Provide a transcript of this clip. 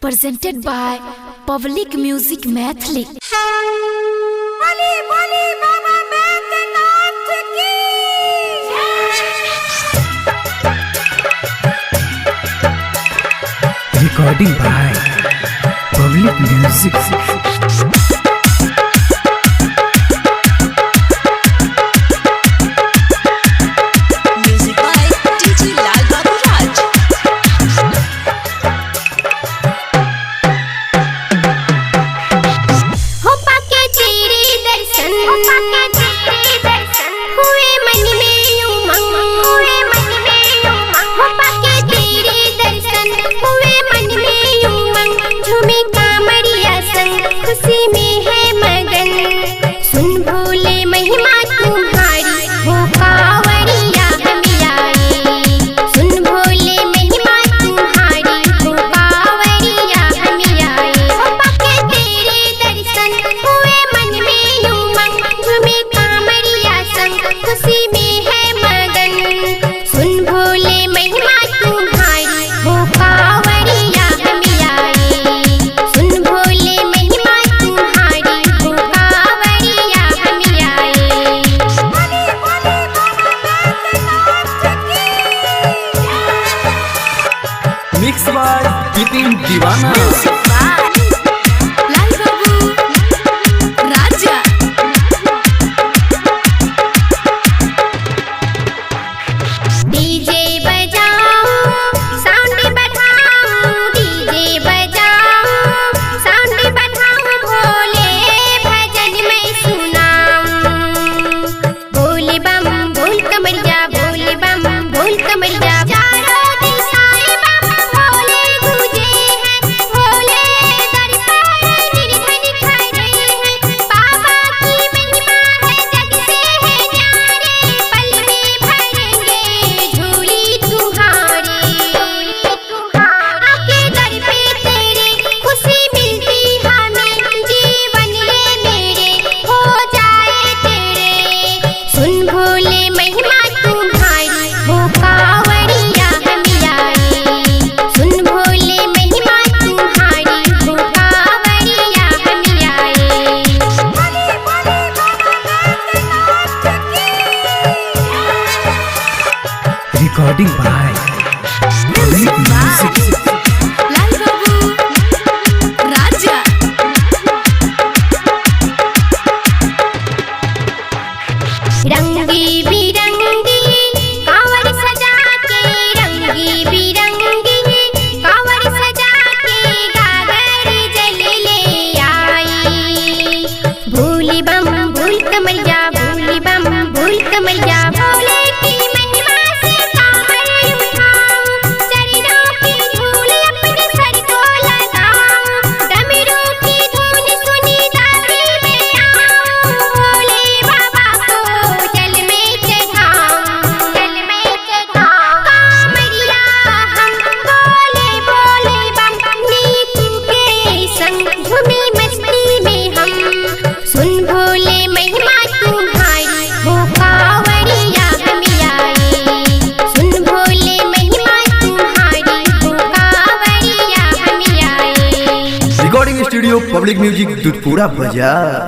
presented by Public Music Mathli. Recording by Public Music. खुशी में है मगन, सुन भोले महिमा तुम्हारी, हो कांवरिया हम आए। सुन भोले महिमा तुम्हारी, हो कांवरिया हम आए। पाके तेरे दर्शन हुए मन में उमंग, झूमे कांवरिया संग, खुशी में है मगन, सुन भोले महिमा तुम्हारी, हो कांवरिया हम आए। सुन Bhole Mixed by Bitin Divana. Recording by Public Music. रंगी बिरंगी कांवर सजा के, रंगी बिरंगी कांवर सजा के, गागर जल ले आई। भूली बम भूल कमल जा, भूली बम भूल कमल जा, भोले की महिमा से कांवर उठाऊं, चरणों की धूल अपने सर को लगाऊं, डमरू की धुन सुनी दादी में आऊं, भोले बाबा को जल में चढ़ाऊं, जल में चढ़ाऊं। कांवरिया हम बोले बोले बम, नीतू के संग झूमे मस्ती में हम, सुन भोले महिमा तुम्हारी, हो कांवरिया हम आए। सुन भोले महिमा तुम्हारी, हो कांवरिया हम आए। Recording Studio Public Music Dudhpura Bazaar.